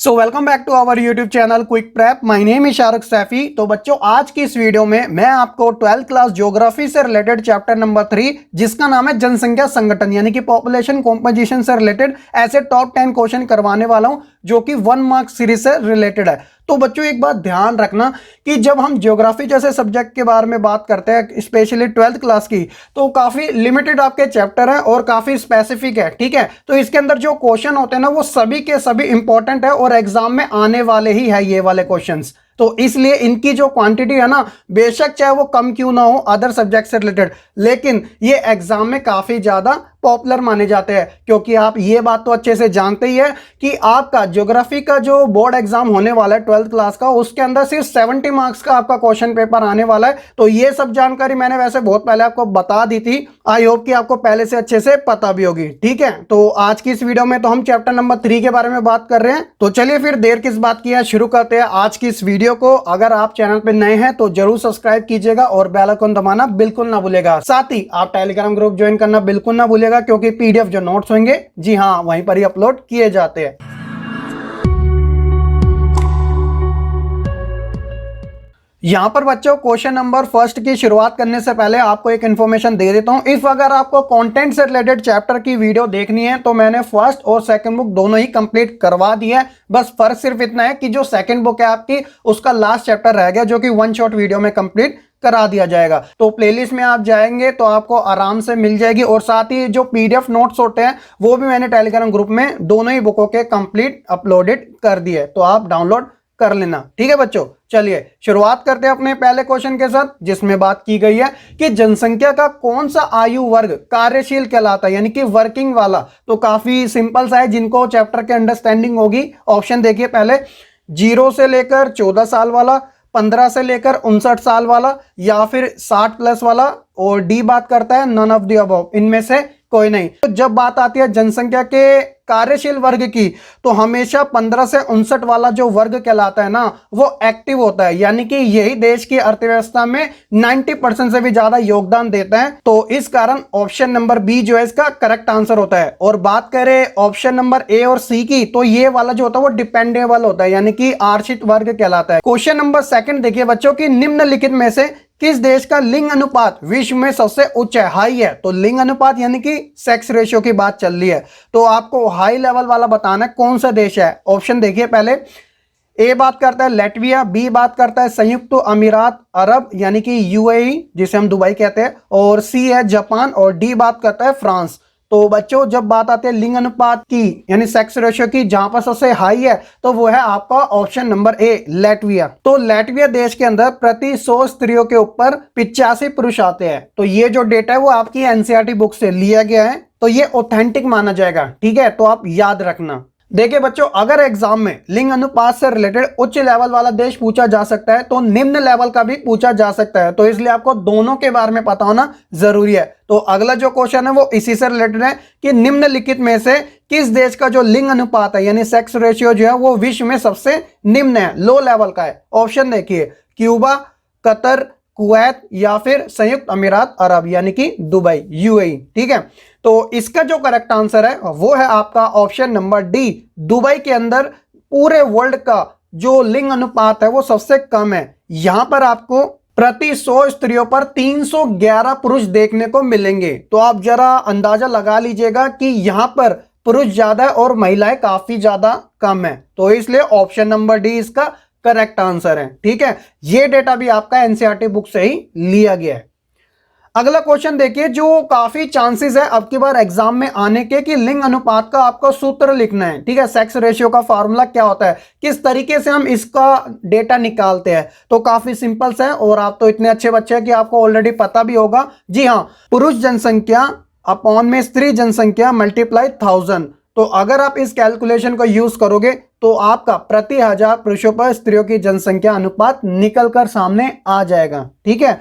So welcome back to our YouTube channel quick prep. My name is Shahrukh Saifi. तो बच्चों, आज की इस वीडियो में मैं आपको 12th क्लास ज्योग्राफी से रिलेटेड चैप्टर नंबर 3 जिसका नाम है जनसंख्या संगठन यानी कि पॉपुलेशन कॉम्पोजिशन से रिलेटेड ऐसे टॉप 10 क्वेश्चन करवाने वाला हूं जो कि 1 मार्क सीरीज से रिलेटेड है। तो बच्चों, एक बात ध्यान रखना कि जब हम ज्योग्राफी जैसे सब्जेक्ट के बारे में बात करते हैं, स्पेशली 12th क्लास की, तो काफी लिमिटेड आपके चैप्टर है और काफी स्पेसिफिक है। ठीक है, तो इसके अंदर जो क्वेश्चन होते हैं ना, वो सभी के सभी इंपॉर्टेंट है और एग्जाम में आने वाले ही है ये वाले क्वेश्चंस। तो इसलिए इनकी जो क्वांटिटी है ना, बेशक चाहे वो कम क्यों ना हो अदर सब्जेक्ट से रिलेटेड, लेकिन ये एग्जाम में काफी ज्यादा पॉपुलर माने जाते हैं। क्योंकि आप ये बात तो अच्छे से जानते ही है कि आपका ज्योग्राफी का जो बोर्ड एग्जाम होने वाला है 12th क्लास का, उसके अंदर सिर्फ 70 मार्क्स का आपका क्वेश्चन पेपर आने वाला है। तो ये सब जानकारी मैंने वैसे बहुत पहले आपको बता दी थी। आई होप कि आपको पहले से अच्छे से पता भी होगी। ठीक है, तो आज की इस वीडियो में तो हम चैप्टर नंबर 3 के बारे में बात कर रहे हैं। तो चलिए फिर देर किस बात की है, शुरू करते हैं आज की इस वीडियो को। अगर आप चैनल पे नए हैं तो जरूर सब्सक्राइब कीजिएगा और बेल आइकन दबाना बिल्कुल ना भूलिएगा। साथ ही आप टेलीग्राम ग्रुप ज्वाइन करना बिल्कुल ना भूलिएगा, क्योंकि पीडीएफ जो नोट्स होंगे, जी हाँ, वहीं पर ही अपलोड किए जाते हैं। यहां पर बच्चों, क्वेश्चन नंबर फर्स्ट की शुरुआत करने से पहले आपको एक इन्फॉर्मेशन दे देता हूं। इफ अगर आपको कंटेंट से रिलेटेड चैप्टर की वीडियो देखनी है तो मैंने फर्स्ट और सेकंड बुक दोनों ही कंप्लीट करवा दी है। बस फर्क सिर्फ इतना है कि जो सेकंड बुक है आपकी, उसका लास्ट चैप्टर रह गया, जो कि 1 शॉट वीडियो में कंप्लीट करा दिया जाएगा। तो प्लेलिस्ट में आप जाएंगे तो आपको आराम से मिल जाएगी। और साथ ही जो पीडीएफ नोट्स होते हैं वो भी मैंने टेलीग्राम ग्रुप में दोनों ही बुकों के कंप्लीट अपलोडेड कर दिए, तो आप डाउनलोड कर लेना। ठीक है बच्चों, चलिए शुरुआत करते हैं अपने पहले क्वेश्चन के साथ, जिसमें बात की गई है कि जनसंख्या का कौन सा आयु वर्ग कार्यशील कहलाता है, यानी कि वर्किंग वाला। तो काफी सिंपल सा है, जिनको चैप्टर के अंडरस्टैंडिंग होगी। ऑप्शन देखिए पहले, 0 से लेकर 14 साल वाला, 15 से लेकर 59 साल वाला, या फिर 60 प्लस वाला, और डी बात करता है नन ऑफ द अबव, इनमें से कोई नहीं। तो जब बात आती है जनसंख्या के कार्यशील वर्ग की, तो हमेशा 15 से 59 वाला जो वर्ग कहलाता है ना, वो एक्टिव होता है, यानी कि यही देश की अर्थव्यवस्था में 90% से भी ज्यादा योगदान देता है। तो इस कारण ऑप्शन नंबर बी जो है इसका करेक्ट आंसर होता है। और बात करें ऑप्शन नंबर ए और सी की, तो ये वाला जो होता है वो डिपेंडेबल होता है, यानी कि आश्रित वर्ग कहलाता है। क्वेश्चन नंबर सेकंड देखिए बच्चों की, निम्नलिखित में से किस देश का लिंग अनुपात विश्व में सबसे उच्च है, हाई है। तो लिंग अनुपात यानी कि सेक्स रेशियो की बात चल रही है, तो आपको हाई लेवल वाला बताना है कौन सा देश है। ऑप्शन देखिए पहले, ए बात करता है लैटविया, बी बात करता है संयुक्त अमीरात अरब यानी कि यूएई जिसे हम दुबई कहते हैं, और सी है जापान, और डी बात करता है फ्रांस। तो बच्चों, जब बात आती है लिंग अनुपात की यानी सेक्स रेशियो की, जहां पर सबसे हाई है तो वो है आपका ऑप्शन नंबर ए लैटविया। तो लैटविया देश के अंदर प्रति 100 स्त्रियों के ऊपर 85 पुरुष आते हैं। तो ये जो डेटा है वो आपकी एनसीईआरटी बुक से लिया गया है, तो ये ऑथेंटिक माना जाएगा। ठीक है, तो आप याद रखना। देखिए बच्चों, अगर एग्जाम में लिंग अनुपात से रिलेटेड उच्च लेवल वाला देश पूछा जा सकता है, तो निम्न लेवल का भी पूछा जा सकता है। तो इसलिए आपको दोनों के बारे में पता होना जरूरी है। तो अगला जो क्वेश्चन है वो इसी से रिलेटेड है कि निम्नलिखित में से किस देश का जो लिंग अनुपात है यानी सेक्स रेशियो जो है वो विश्व में सबसे निम्न है, लो लेवल का है। ऑप्शन देखिए, क्यूबा, कतर, कुवैत, या फिर संयुक्त अमीरात अरब यानी कि दुबई, यूएई। ठीक है, तो इसका जो करेक्ट आंसर है वो है आपका ऑप्शन नंबर डी, दुबई के अंदर पूरे वर्ल्ड का जो लिंग अनुपात है वो सबसे कम है। यहां पर आपको प्रति 100 स्त्रियों पर 311 पुरुष देखने को मिलेंगे। तो आप जरा अंदाजा लगा लीजिएगा कि यहां पर पुरुष ज्यादा है और महिलाएं काफी ज्यादा कम है। तो इसलिए ऑप्शन नंबर डी इसका करेक्ट आंसर है। ठीक है, ये डेटा भी आपका एनसीईआरटी बुक से ही लिया गया है। अगला क्वेश्चन देखिए, जो काफी चांसेस है अब की बार एग्जाम में आने के कि लिंग अनुपात का आपको सूत्र लिखना है। ठीक है, सेक्स रेशियो का फार्मूला क्या होता है, किस तरीके से हम इसका डेटा निकालते हैं। तो काफी सिंपल है, और आप तो इतने अच्छे बच्चे हैं कि आपको ऑलरेडी पता भी होगा। जी हाँ, पुरुष जनसंख्या अपॉन में स्त्री जनसंख्या मल्टीप्लाई 1000। तो अगर आप इस कैलकुलेशन को यूज करोगे तो आपका प्रति 1000 पुरुषों पर स्त्रियों की जनसंख्या अनुपात निकल कर सामने आ जाएगा। ठीक है,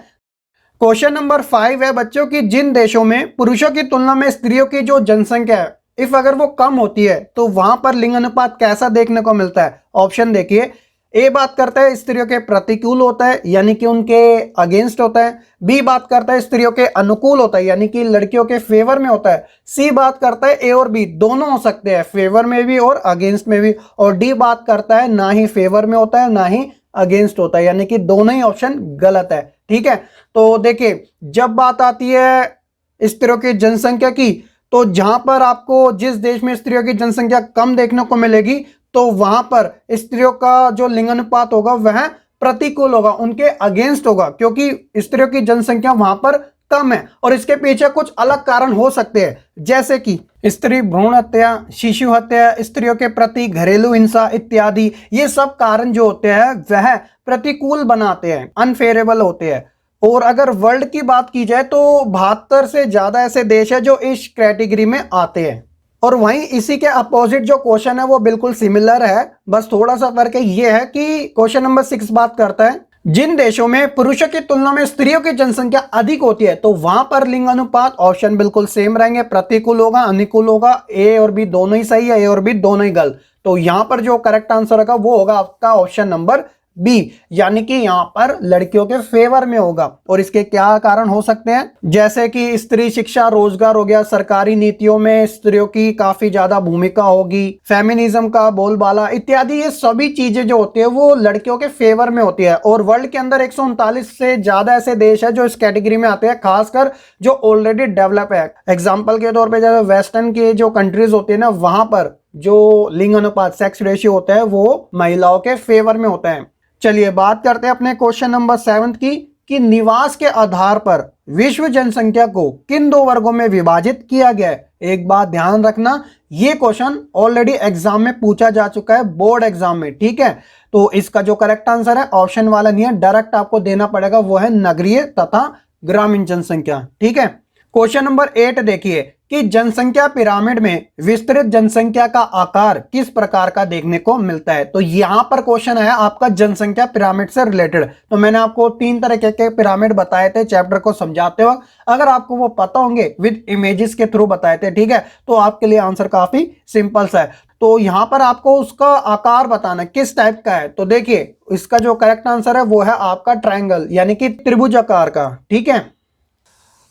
क्वेश्चन नंबर 5 है बच्चों की, जिन देशों में पुरुषों की तुलना में स्त्रियों की जो जनसंख्या है, इफ अगर वो कम होती है तो वहां पर लिंग अनुपात कैसा देखने को मिलता है। ऑप्शन देखिए, ए बात करता है स्त्रियों के प्रतिकूल होता है यानी कि उनके अगेंस्ट होता है। बी बात करता है स्त्रियों के अनुकूल होता है यानी कि लड़कियों के फेवर में होता है। सी बात करता है ए और बी दोनों हो सकते हैं, फेवर में भी और अगेंस्ट में भी। और डी बात करता है ना ही फेवर में होता है ना ही अगेंस्ट होता है, यानी कि दोनों ही ऑप्शन गलत है। ठीक है, तो देखिए जब बात आती है स्त्रियों की जनसंख्या की, तो जहां पर आपको जिस देश में स्त्रियों की जनसंख्या कम देखने को मिलेगी तो वहां पर स्त्रियों का जो लिंगानुपात होगा वह प्रतिकूल होगा, उनके अगेंस्ट होगा, क्योंकि स्त्रियों की जनसंख्या वहां पर कम है। और इसके पीछे कुछ अलग कारण हो सकते हैं, जैसे कि स्त्री भ्रूण हत्या, शिशु हत्या, स्त्रियों के प्रति घरेलू हिंसा इत्यादि। ये सब कारण जो होते हैं वह प्रतिकूल बनाते हैं, अनफेवरेबल होते हैं। और अगर वर्ल्ड की बात की जाए तो 72 से ज्यादा ऐसे देश है जो इस कैटेगरी में आते हैं। और वहीं इसी के अपोजिट जो क्वेश्चन है वो बिल्कुल सिमिलर है, बस थोड़ा सा फर्क ये है कि क्वेश्चन नंबर 6 बात करता है जिन देशों में पुरुषों की तुलना में स्त्रियों की जनसंख्या अधिक होती है तो वहां पर लिंगानुपात ऑप्शन बिल्कुल सेम रहेंगे, प्रतिकूल होगा, अनुकूल होगा। ए और बी दोनों ही सही है, ए और बी दोनों ही गलत। तो यहां पर जो करेक्ट आंसर होगा वो होगा आपका ऑप्शन नंबर बी, यानी कि यहां पर लड़कियों के फेवर में होगा। और इसके क्या कारण हो सकते हैं, जैसे कि स्त्री शिक्षा, रोजगार हो गया, सरकारी नीतियों में स्त्रियों की काफी ज्यादा भूमिका होगी, फेमिनिज्म का बोलबाला इत्यादि। ये सभी चीजें जो होती है वो लड़कियों के फेवर में होती है। और वर्ल्ड के अंदर 139 से ज्यादा ऐसे देश है जो इस कैटेगरी में आते हैं, खासकर जो ऑलरेडी डेवलप है। एग्जाम्पल के तौर पर जैसे वेस्टर्न के जो कंट्रीज होती है ना, वहां पर जो लिंग अनुपात सेक्स रेशियो होता है वो महिलाओं के फेवर में होता है। चलिए बात करते हैं अपने क्वेश्चन नंबर 7 की, कि निवास के आधार पर विश्व जनसंख्या को किन दो वर्गों में विभाजित किया गया है। एक बात ध्यान रखना, ये क्वेश्चन ऑलरेडी एग्जाम में पूछा जा चुका है, बोर्ड एग्जाम में। ठीक है, तो इसका जो करेक्ट आंसर है ऑप्शन वाला नहीं है, डायरेक्ट आपको देना पड़ेगा, वो है नगरीय तथा ग्रामीण जनसंख्या। ठीक है, क्वेश्चन नंबर 8 देखिए कि जनसंख्या पिरामिड में विस्तृत जनसंख्या का आकार किस प्रकार का देखने को मिलता है। तो यहां पर क्वेश्चन है आपका जनसंख्या पिरामिड से रिलेटेड। तो मैंने आपको 3 तरह के पिरामिड बताए थे चैप्टर को समझाते वक्त, अगर आपको वो पता होंगे विद इमेजेस के थ्रू बताए थे, ठीक है, तो आपके लिए आंसर काफी सिंपल सा है। तो यहां पर आपको उसका आकार बताना किस टाइप का है। तो देखिए इसका जो करेक्ट आंसर है वो है आपका ट्रायंगल, यानी कि त्रिभुज आकार का। ठीक है,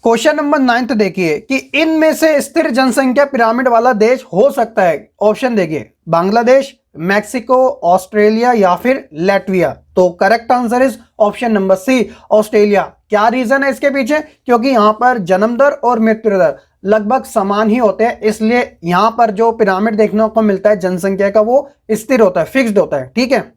क्वेश्चन नंबर 9 देखिए कि इनमें से स्थिर जनसंख्या पिरामिड वाला देश हो सकता है। ऑप्शन देखिए, बांग्लादेश, मैक्सिको, ऑस्ट्रेलिया या फिर लैटविया। तो correct answer is option number C, Australia. क्या रीजन है इसके पीछे, क्योंकि यहां पर जन्म दर और मृत्यु दर लगभग समान ही होते हैं, इसलिए यहां पर जो पिरामिड देखने को मिलता है जनसंख्या का वो स्थिर होता है, फिक्स्ड होता है। ठीक है,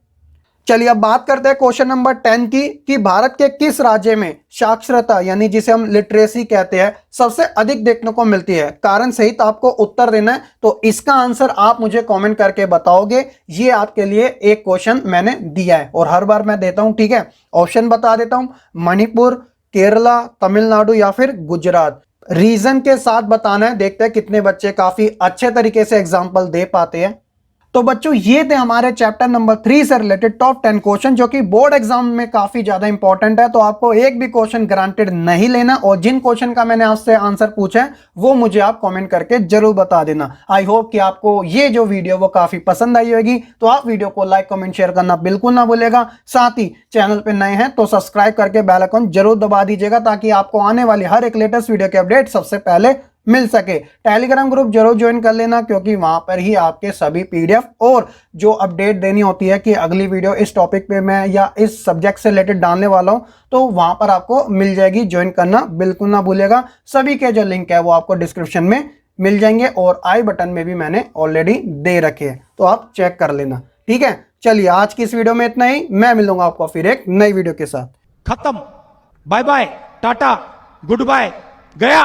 चलिए अब बात करते हैं क्वेश्चन नंबर 10 की, कि भारत के किस राज्य में साक्षरता यानी जिसे हम लिटरेसी कहते हैं सबसे अधिक देखने को मिलती है। कारण सहित आपको उत्तर देना है, तो इसका आंसर आप मुझे कमेंट करके बताओगे। ये आपके लिए एक क्वेश्चन मैंने दिया है और हर बार मैं देता हूं। ठीक है, ऑप्शन बता देता हूं, मणिपुर, केरला, तमिलनाडु या फिर गुजरात। रीजन के साथ बताना है, देखते हैं कितने बच्चे काफी अच्छे तरीके से एग्जाम्पल दे पाते हैं। तो बच्चों ये थे हमारे चैप्टर नंबर 3 से रिलेटेड टॉप 10 क्वेश्चन, जो कि बोर्ड एग्जाम में काफी ज्यादा इंपॉर्टेंट है। तो आपको एक भी क्वेश्चन ग्रांटेड नहीं लेना, और जिन क्वेश्चन का मैंने आपसे आंसर पूछा है वो मुझे आप कमेंट करके जरूर बता देना। आई होप कि आपको ये जो वीडियो वो काफी पसंद आई होगी। तो आप वीडियो को लाइक, कमेंट, शेयर करना बिल्कुल ना भूलेगा। साथ ही चैनल पर नए हैं तो सब्सक्राइब करके बेल आइकन जरूर दबा दीजिएगा, ताकि आपको आने वाली हर एक लेटेस्ट वीडियो के अपडेट सबसे पहले मिल सके। टेलीग्राम ग्रुप जरूर ज्वाइन कर लेना, क्योंकि वहां पर ही आपके सभी पीडीएफ और जो अपडेट देनी होती है कि अगली वीडियो इस टॉपिक पे मैं या इस सब्जेक्ट से रिलेटेड डालने वाला हूं, तो वहां पर आपको मिल जाएगी। ज्वाइन करना बिल्कुल ना भूलेगा। सभी के जो लिंक है वो आपको डिस्क्रिप्शन में मिल जाएंगे, और आई बटन में भी मैंने ऑलरेडी दे रखे हैं, तो आप चेक कर लेना। ठीक है, चलिए आज की इस वीडियो में इतना ही। मैं मिलूंगा आपको फिर एक नई वीडियो के साथ। खत्म, bye bye, tata, goodbye, गया।